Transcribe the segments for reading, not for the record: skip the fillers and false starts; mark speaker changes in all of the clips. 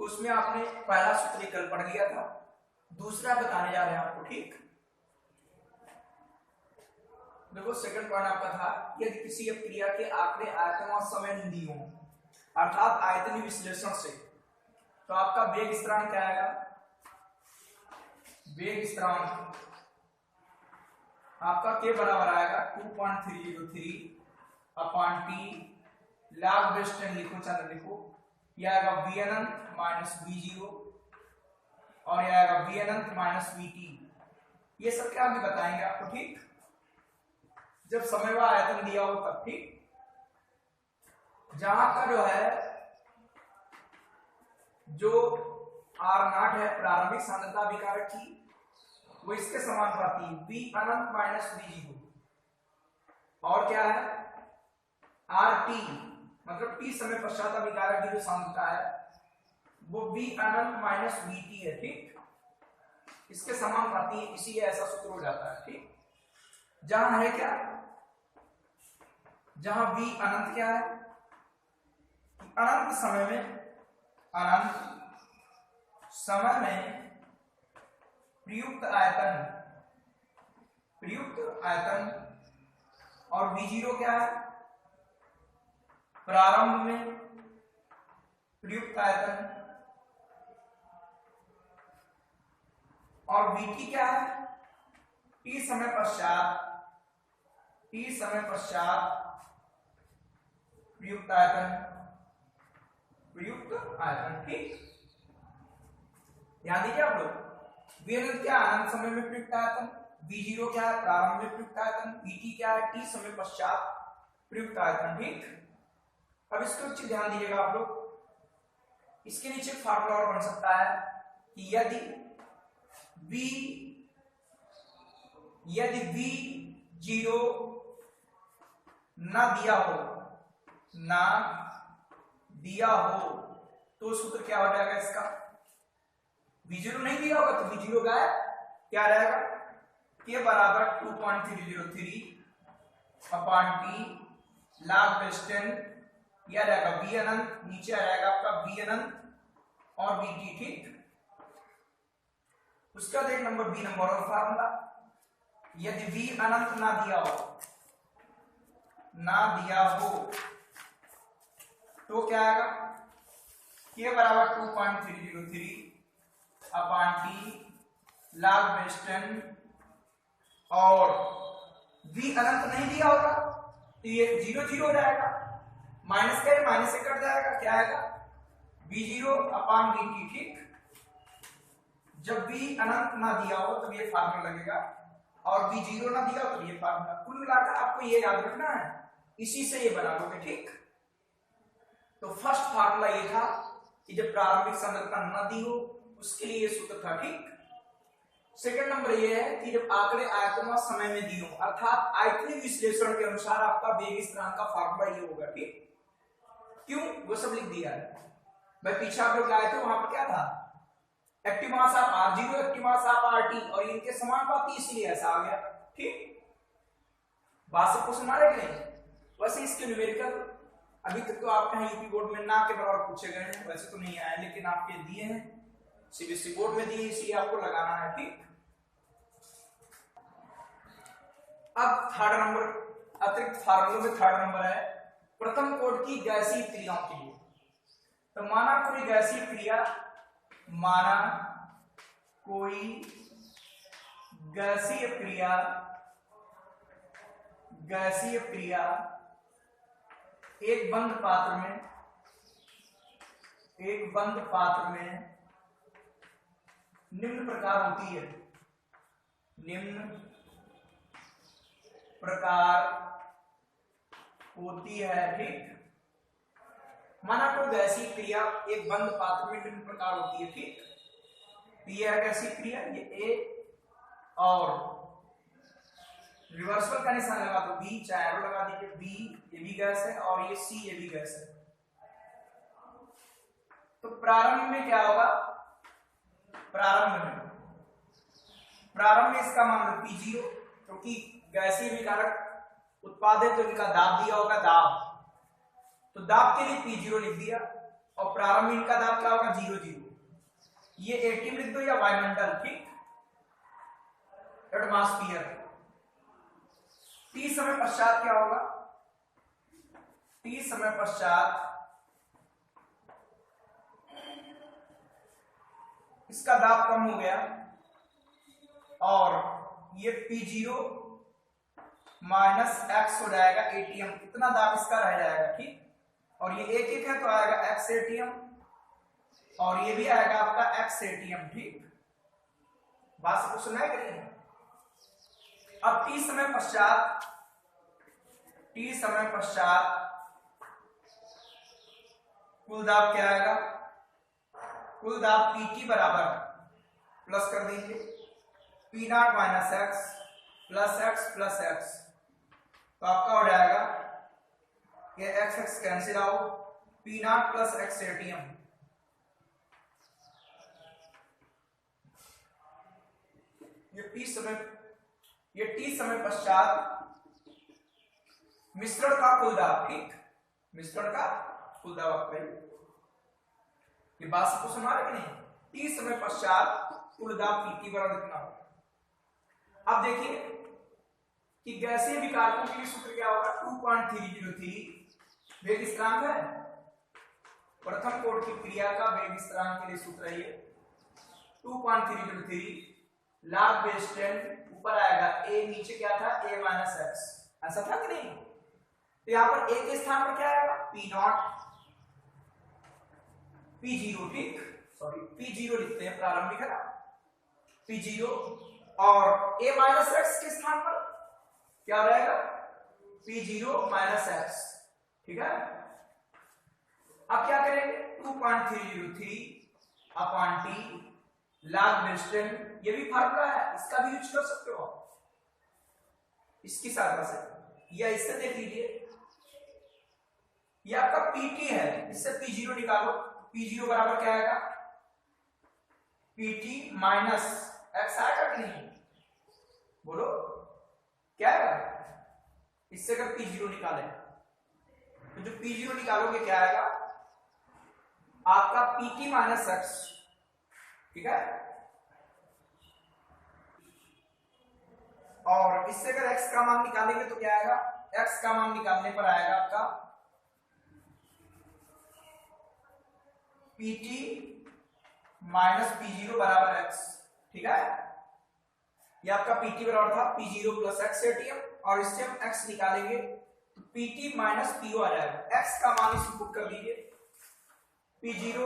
Speaker 1: तो उसमें आपने पहला सूत्र कल पढ़ लिया था, दूसरा बताने जा रहे हैं आपको। ठीक, देखो सेकंड पॉइंट आपका था, यदि किसी क्रिया के आंकड़े आयतन और समय नहीं हो, अर्थात आयतनीय विश्लेषण से, तो आपका वेग स्थिरांक क्या आएगा? वेग स्थिरांक आपका के बराबर आएगा 2.303 अपॉन टी log बेस 10 लिखो, चलो लिखो, यह आएगा v अनंत माइनस v0 और यह आएगा v अनंत माइनस vt। ये सब क्या हम बताएंगे आपको, ठीक, जब समय व आयतन दिया हो तब। ठीक, जहां का जो है जो R0 है प्रारंभिक सांद्रता अभिकारक की, वो इसके समानुपाती है v अनंत माइनस v0, और क्या है RT मतलब t समय पश्चात अभिकारक की जो सांद्रता है वो v अनंत माइनस vt है। ठीक, इसके समानुपाती है, इसीलिए ऐसा सूत्र हो जाता है। ठीक, जहां है क्या, जहां v अनंत क्या है, अनंत समय में, अनंत समय में प्रयुक्त आयतन और v0 क्या है, प्रारंभ में प्रयुक्त आयतन, और vt क्या है, t समय पश्चात प्रयुक्त आयतन। ठीक, ध्यान दीजिए आप लोग, v अनंत क्या है, अनंत समय में प्रयुक्त आयतन, v0 क्या है, प्रारंभ में प्रयुक्त आयतन, vt क्या है, t समय पश्चात प्रयुक्त आयतन। ठीक, अब इसको अच्छे ध्यान दीजिएगा आप लोग, इसके नीचे फार्मूला और बन सकता है कि यदि v0 ना दिया हो तो सूत्र क्या हो जाएगा इसका, v0 नहीं दिया होगा तो v0 का क्या रहेगा, के बराबर 2.303 अपॉन टी log बेस 10, यह रहेगा v अनंत, नीचे आ जाएगा आपका v अनंत और vt। ठीक, उसका देख नंबर बी नंबर और फार्मूला, यदि v अनंत ना दिया हो तो क्या आएगा, के बराबर 2.303 अपॉन टी log बेस 10, और v अनंत नहीं दिया होगा तो ये 0 हो जाएगा, माइनस का माइनस से कट जाएगा, क्या आएगा v0 अपॉन vt। ठीक, जब v अनंत ना दिया हो तब ये फार्मूला लगेगा, और v0 ना दिया हो तो ये फार्मूला। कुल मिलाकर आपको ये याद रखना है, इसी से ये बना लोगे। ठीक, तो फर्स्ट फार्मूला ये था कि जब प्रारंभिक सांद्रता न दी हो उसके लिए ये सूत्र था। ठीक, सेकंड नंबर ये है कि जब आंकड़े आयतन और समय में दी हो, अर्थात आयतनीय विश्लेषण के अनुसार आपका वेग स्थिरांक का फार्मूला ये होगा। ठीक, क्यों, वो सब लिख दिया है भाई, पीछे आप लोग लाए थे वहां पर क्या था, active mass of R0 active mass of RT, और इनके समानुपाती, इसलिए ऐसा आ गया। ठीक, बात से क्वेश्चन आ रहे नहीं, वैसे इसके न्यूमेरिकल अभी तक तो आपके यहाँ यूपी बोर्ड में ना के बराबर पूछे गए हैं, वैसे तो नहीं आए, लेकिन आपके दिए हैं, सीबीएसई बोर्ड में दिए, इसलिए आपको लगाना है। ठीक, अब थर्ड नंबर, अतिरिक्त फार्मूले में थर्ड नंबर है प्रथम कोड की गैसीय क्रियाओं के लिए। तो माना कोई गैसीय क्रिया एक बंद पात्र में निम्न प्रकार होती है। ठीक, माना कोई गैसीय क्रिया एक बंद पात्र में निम्न प्रकार होती है। ठीक, ये है गैसीय क्रिया, ये ए, और रिवर्सल का निशान लगा दो बी, चाहे एरो लगा दीजिए, बी ये भी गैस है और ये सी ये भी गैस है। तो प्रारंभ में क्या होगा, प्रारंभ में इसका मान लो P0, क्योंकि गैसीय विकारक उत्पाद है तो इनका दाब दिया होगा, दाब, तो दाब के लिए P0 लिख दिया, और प्रारंभ में इनका दाब क्या होगा 0 0। ये एटीएम लिख दो या वायुमंडल, ठीक, एटमॉस्फेयर। टी समय पश्चात क्या होगा, टी समय पश्चात इसका दाब कम हो गया और ये P0 माइनस एक्स हो जाएगा एटीएम, इतना दाब इसका रह जाएगा, ठीक। और ये एक एक है तो आएगा एक्स एटीएम और ये भी आएगा आपका एक्स एटीएम, ठीक। बात सबको सुना है कि नहीं? अब टी समय पश्चात कुल दाब क्या आएगा, कुल दाब पीटी बराबर प्लस कर देंगे P0 minus x plus x, तो आपका हो जाएगा ये x x cancel out, P0 plus x ATM. ये टी समय पश्चात मिश्रण का कुल दाब, ठीक, मिश्रण का कुल दाब आपका ये बात सबको सुना है कि नहीं? टी समय पश्चात कुल दाब पीटी बराबर कितना होगा। अब देखिए कि गैसीय विकारकों के लिए सूत्र क्या होगा, 2.303 वेग स्थिरांक है। प्रथम कोड की क्रिया का वेग स्थिरांक के लिए सूत्र है ये 2.303 log base 10, ऊपर आएगा a, नीचे क्या था a माइनस एक्स, ऐसा था कि नहीं? तो यहां पर a के स्थान पर क्या आएगा P0 P0, ठीक, सॉरी P0 लिखते हैं, प्रारंभिक है ना P0, और a माइनस एक्स के स्थान पर क्या रहेगा P0 माइनस एक्स, ठीक है। अब क्या करेंगे 2.303 अपॉन टी log base 10, ये भी फार्मूला है, इसका भी यूज कर सकते हो आप इसकी सहायता से, या इससे देख लीजिए, ये आपका पीटी है, इससे P0 निकालो, P0 बराबर क्या आएगा पीटी माइनस एक्स आएगा कि नहीं, बोलो क्या आएगा, इससे अगर P0 निकालें तो जो P0 निकालोगे क्या आएगा आपका पीटी माइनस एक्स, ठीक है। और इससे अगर x का मान निकालेंगे तो क्या आएगा, x का मान निकालने पर आएगा आपका pt माइनस P0 बराबर x, ठीक है। ये आपका pt बराबर था P0 प्लस एक्स एटीएम, और इससे हम x निकालेंगे तो pt माइनस PO आ जाएगा। x का मान इसमें पुट कर दीजिए, P0,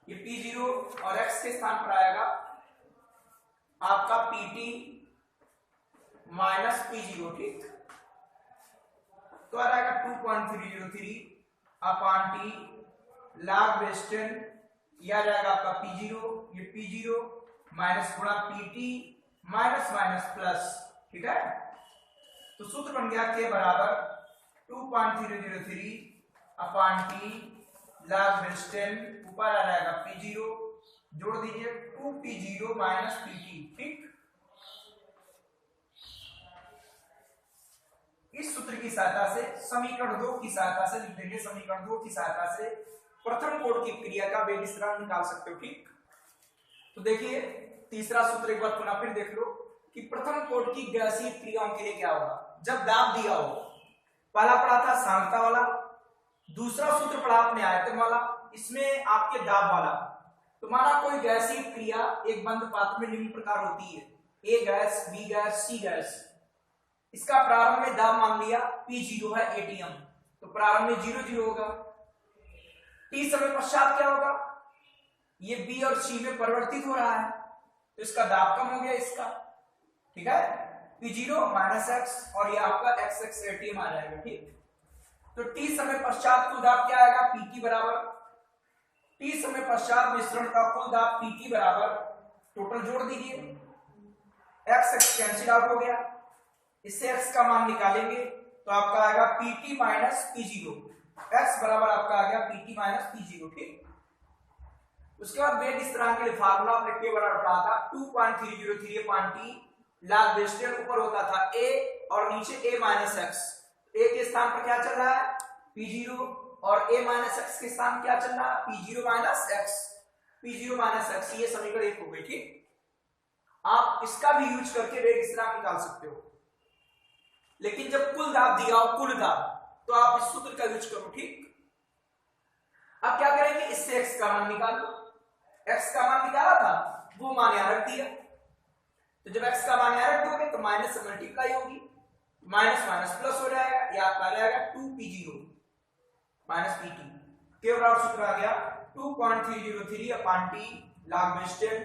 Speaker 1: ये P0 और x के स्थान पर आएगा आपका pt माइनस P0, ठीक, तो आ जाएगा 2.303 अपॉन टी log base 10, यह आ जाएगा आपका P0, ये P0 माइनस गुणा pt माइनस माइनस प्लस, ठीक है। तो सूत्र बन गया के बराबर 2.303 अपॉन टी log base 10, ऊपर आ जाएगा P0, जोड़ दीजिए 2P0 माइनस pt, ठीक। इस सूत्र की सहायता से समीकरण 2 की सहायता से लिख देंगे, समीकरण 2 की सहायता से प्रथम कोड की क्रिया का वेग स्थिरांक निकाल सकते हो, ठीक। तो देखिए तीसरा सूत्र एक बार पुनः फिर देख लो कि प्रथम कोड की गैसीय क्रियाओं के लिए क्या होगा जब दाब दिया हो। पहला पढ़ा था सांद्रता वाला, दूसरा सूत्र पढ़ा आपने आयतन वाला, इसमें आपके दाब वाला। तो माना कोई गैसीय क्रिया एक बंद पात्र में निम्न प्रकार होती है, ए गैस, बी गैस, सी गैस। इसका प्रारंभ में दाब मान लिया P0 है एटीएम, तो प्रारंभ में 0 0 होगा। टी समय पश्चात क्या होगा, ये B और C में परिवर्तित हो रहा है तो इसका दाब कम हो गया इसका, ठीक है, P0 माइनस एक्स, और ये आपका एक्स एक्स एटीएम आ जाएगा, ठीक। तो टी समय पश्चात कुल दाब क्या आएगा PT बराबर, टी समय पश्चात मिश्रण का कुल दाब PT बराबर, टोटल जोड़ दीजिए, एक्स एक्स कैंसिल आउट हो गया, इससे x का मान निकालेंगे तो आपका आएगा pt माइनस P0, x बराबर आपका आ गया pt माइनस P0, ठीक। उसके बाद वेग स्थिरांक के लिए फार्मूला आपने के बराबर पढ़ा था 2.303 अपॉन टी log base 10, ऊपर होता था a और नीचे a माइनस एक्स, a के स्थान पर क्या चल रहा है P0 और a माइनस एक्स के स्थान क्या चल रहा है, p0 minus x, p0 minus x, ये समीकरण 1 हो गई। ठीक, आप इसका भी यूज करके वेग स्थिरांक निकाल सकते हो, लेकिन जब कुल दाब दिया हो, कुल दाब, तो आप इस सूत्र का यूज करो। ठीक, अब क्या करेंगे, इससे x का मान निकाल लो। x का मान निकाला था, वो मान यहां रख दिया, तो जब x का मान यहां रख दोगे तो माइनस से मल्टीप्लाई होगी, माइनस माइनस प्लस हो जाएगा, या आपका आ जाएगा 2p0 माइनस pt, केवल और सूत्र आ गया 2.303 अपान t log वेस्टेड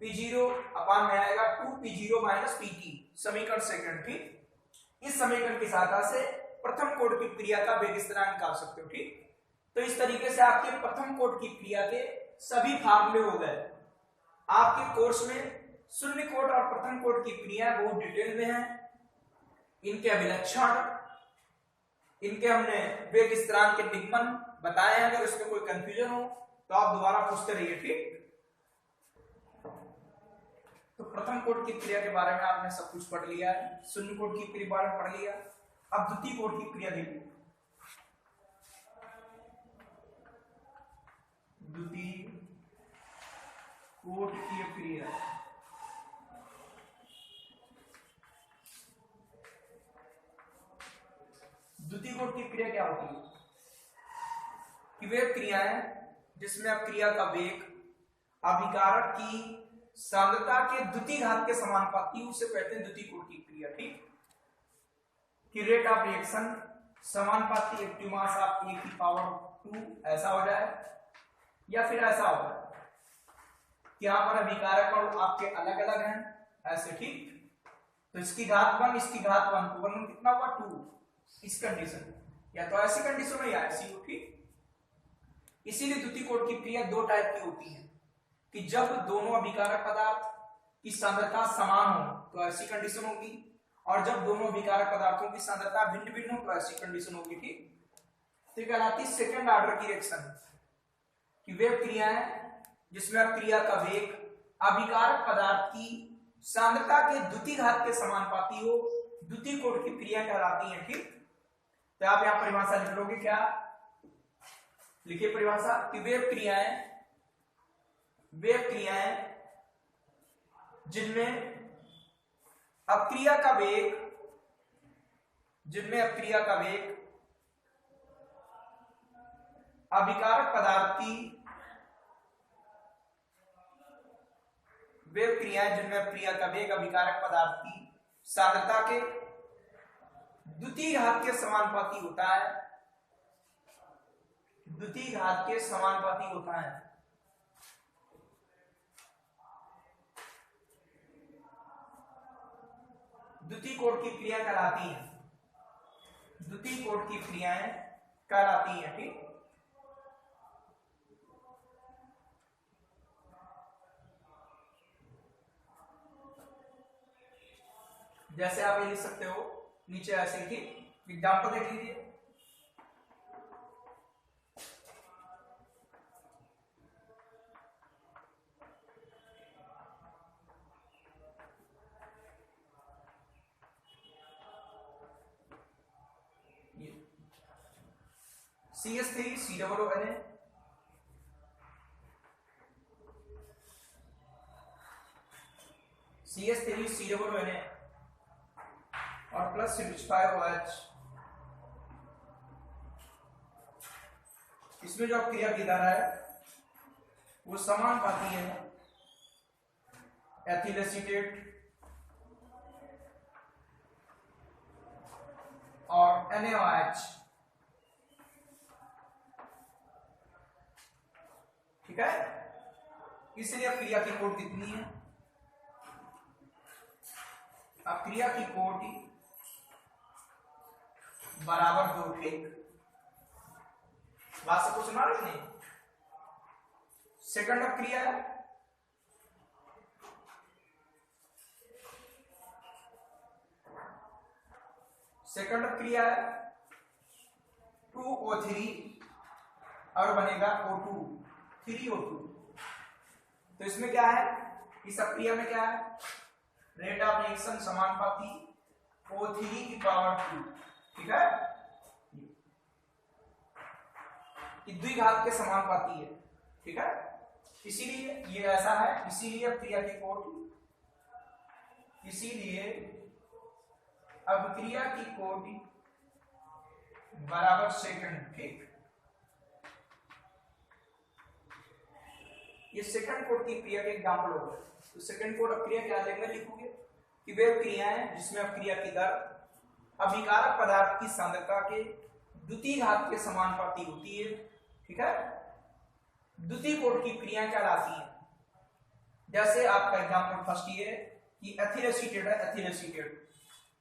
Speaker 1: p0 अपान में आएगा 2p0 माइनस pt, समीकरण सेकंड। ठीक, इस समीकरण की सहायता से प्रथम कोड की क्रिया का वेग स्थिरांक निकाल सकते हो। ठीक, तो इस तरीके से आपके प्रथम कोड की क्रिया के सभी फार्मूले हो गए। आपके कोर्स में शून्य कोड और प्रथम कोड की क्रिया बहुत डिटेल में है, इनके अभिलक्षण, इनके हमने वेग स्थिरांक के निगमन बताए हैं। अगर उसमें कोई कंफ्यूजन हो तो आप दोबारा पूछते रहिए। ठीक, तो प्रथम कोड की क्रिया के बारे में आपने सब कुछ पढ़ लिया है, शून्य कोड की क्रिया बारे में पढ़ लिया। अब द्वितीय कोड की क्रिया देखिए, द्वितीय कोड की क्रिया, द्वितीय कोड की क्रिया क्या होती है कि वे क्रियाएं जिसमें अब क्रिया का वेग अभिकारक की सांद्रता के द्वितीय घात के समानुपाती, उसे कहते हैं द्वितीय कोड की क्रिया। ठीक, कि रेट ऑफ रिएक्शन समानुपाती एक्टिव मास ऑफ ए की पावर 2 ऐसा हो जाए, या फिर ऐसा हो जाए कि यहां पर अभिकारक और आपके अलग अलग हैं ऐसे। ठीक, तो इसकी घात 1, इसकी घात 1, तो 1 कितना हुआ 2, इस कंडीशन, या तो ऐसी कंडीशन में या ऐसी हो। ठीक, इसीलिए द्वितीय कोड की क्रिया दो टाइप की होती है कि जब दोनों अभिकारक पदार्थ की सांद्रता समान हो तो ऐसी कंडीशन होगी, और जब दोनों अभिकारक पदार्थों की सांद्रता भिन्न भिन्न हो तो ऐसी कंडीशन होगी। ठीक, तो कहलाती है सेकंड ऑर्डर की रिएक्शन, कि वे क्रियाएं जिसमें क्रिया का वेग अभिकारक पदार्थ की सांद्रता के द्वितीय घात के समानुपाती हो, द्वितीय कोड की क्रिया कहलाती है। ठीक, तो आप यहां परिभाषा लिख लोगे, क्या लिखिए परिभाषा, कि वे क्रियाएं जिनमें अपक्रिया का वेग, अभिकारक पदार्थ की, वे क्रियाएं जिनमें अपक्रिया का वेग अभिकारक पदार्थ की सांद्रता के द्वितीय घात के समानुपाती होता है, द्वितीय घात के समानुपाती होता है। द्वितीय कोड की क्रिया कहलाती है, द्वितीय कोड की क्रियाएं कहलाती हैं। ठीक, जैसे आप ये लिख सकते हो नीचे ऐसे ही। एग्जाम्पल देख लीजिए, CH3 COONA, CH3 COONA और प्लस CH5OH, इसमें जो क्रिया की धारा है वो समानुपाती है एथिल एसीटेट और NaOH। ठीक है, इसलिए अब क्रिया की कोट कितनी है, अब क्रिया की कोट बराबर 2। ठीक, बात सबको सुना रहे नहीं। सेकंड अब क्रिया है, सेकंड अब क्रिया है 2O3 और बनेगा O2 3O2। तो इसमें क्या है, इस क्रिया में क्या है, रेट ऑफ रिएक्शन समानुपाती O3 की पावर 2। ठीक है, कि द्विघात के समानुपाती है, ठीक है। इसीलिए ये ऐसा है, इसीलिए क्रिया की कोटि, इसीलिए अभिक्रिया की कोटि बराबर सेकंड, ठीक। ये सेकंड कोड की क्रिया के एग्जाम्पल हो गए। तो सेकंड कोड अभिक्रिया क्या लेंगे, लिखोगे कि वे क्रियाएं जिसमें अभिक्रिया की दर अभिकारक पदार्थ की सांद्रता के द्वितीय घात के समानुपाती होती है, ठीक है। द्वितीय कोड की क्रियाएं क्या लाती हैं, जैसे आपका एग्जाम्पल फर्स्ट ये है कि एथिल एसीटेट है, एथिल एसीटेट,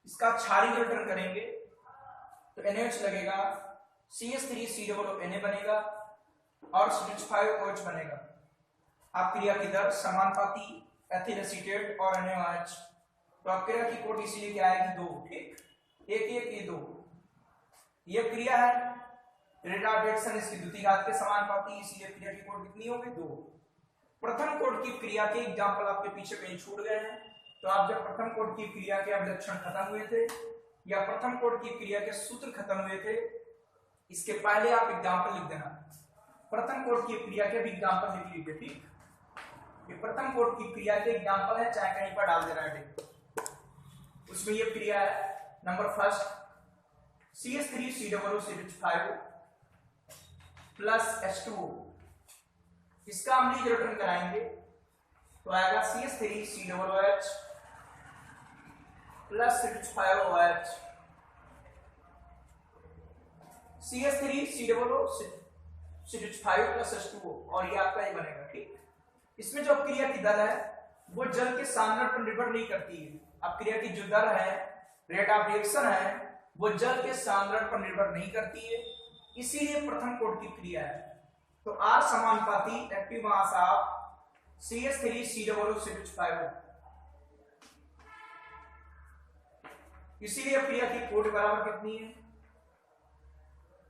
Speaker 1: इसका क्षारीय रिटर्न करेंगे तो NaOH लगेगा, CH3COO Na बनेगा और CH5OH बनेगा। आप क्रिया की दर समानुपाती एथिल एसीटेट और NaOH, तो आप क्रिया की कोटि इसीलिए क्या आएगी 2, ठीक। एक ये 2, ये क्रिया है, रेट ऑफ रिएक्शन इसकी द्वितीय घात के समानुपाती, इसीलिए क्रिया की कोटि कितनी होगी 2। प्रथम कोड की क्रिया के एग्जाम्पल आपके पीछे कहीं छूट गए हैं, तो आप जब प्रथम कोड की क्रिया के अभिलक्षण खत्म हुए थे या प्रथम कोड की क्रिया के सूत्र खत्म हुए थे, इसके पहले आप एग्जाम्पल लिख देना। प्रथम कोड की क्रिया के भी एग्जाम्पल लिख लीजिए, ठीक। ये प्रथम कोड की क्रिया के एग्जाम्पल है, चाहे कहीं पर डाल देना है। उसमें ये क्रिया है number first, CH3COO plus H2O, इसका हम लीज रिटर्न कराएंगे तो आएगा CH3COOH plus CH5OH, CH3COO CH5 plus H2O, और ये आपका ही बनेगा, ठीक। इसमें जो क्रिया की दर है वो जल के सांद्रण पर निर्भर नहीं करती है। अब क्रिया की जो दर है, रेट ऑफ रिएक्शन है, वो जल के सांद्रण पर निर्भर नहीं करती है, इसीलिए प्रथम कोड की क्रिया है। तो R समानुपाती active mass of CH3COO CH5O, इसीलिए क्रिया की कोटि बराबर कितनी है,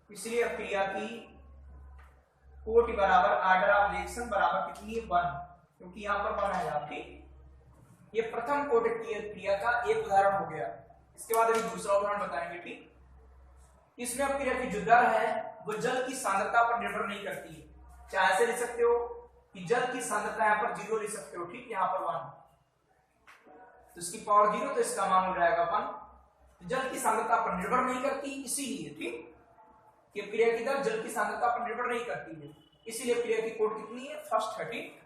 Speaker 1: इसलिए क्रिया की कोटि बराबर ऑर्डर ऑफ रिएक्शन बराबर कितनी है 1, क्योंकि यहां पर 1 है, ठीक। ये प्रथम कोड की क्रिया का एक उदाहरण हो गया। इसके बाद अभी दूसरा उदाहरण बताएंगे, ठीक। इसमें अब क्रिया की जो दर है वो जल की सांद्रता पर निर्भर नहीं करती है। चाहे ऐसे लिख सकते हो कि जल की सांद्रता यहाँ पर 0 लिख सकते हो, ठीक, यहाँ पर 1, तो इसकी पावर 0, तो इसका मान हो जाएगा 1। जल की सांद्रता पर निर्भर नहीं करती, इसीलिए, ठीक, ये क्रिया की दर जल की सांद्रता पर निर्भर नहीं करती है, इसीलिए क्रिया की कोड कितनी है, फर्स्ट है, ठीक।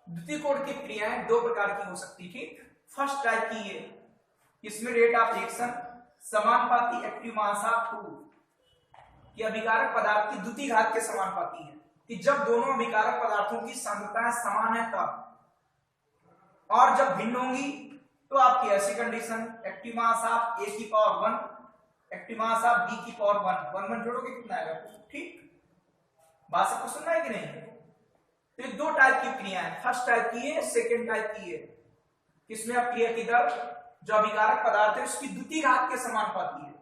Speaker 1: द्वितीय कोड की क्रियाएं दो प्रकार की हो सकती, ठीक। फर्स्ट टाइप की है, इसमें रेट ऑफ रिएक्शन समानुपाती एक्टिव मास ऑफ 2 कि अभिकारक पदार्थ की द्वितीय घात के समानुपाती है, कि जब दोनों अभिकारक पदार्थों की सांद्रताएं समान है तब, और जब भिन्न होंगी तो आपकी ऐसी condition active mass of A की power 1 active mass of B की पावर 1 1 जोड़ोगे कितना आएगा, ठीक। बात सबको सुनना है कि नहीं। तो ये दो टाइप की क्रिया है, फर्स्ट टाइप की है, सेकेंड टाइप की है। इसमें अब क्रिया की दर जो अभिकारक पदार्थ है उसकी द्वितीय घात के समानुपाती है,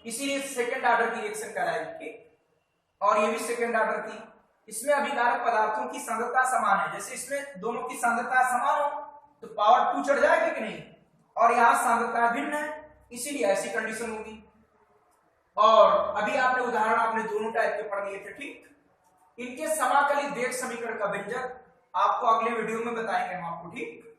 Speaker 1: इसीलिए सेकेंड ऑर्डर की रिएक्शन कराएगी, ठीक। और ये भी सेकेंड ऑर्डर की, इसमें अभिकारक पदार्थों की सांद्रता समान है, जैसे इसमें दोनों की सांद्रता समान हो तो पावर 2 चढ़ जाएगी कि नहीं, और यहां सांद्रता भिन्न है, इसीलिए ऐसी कंडीशन होगी। और अभी आपने उदाहरण आपने दोनों टाइप के पढ़ लिए थे, ठीक। इनके समाकलित वेग समीकरण का व्यंजक आपको अगले वीडियो में बताएंगे हम आपको, ठीक।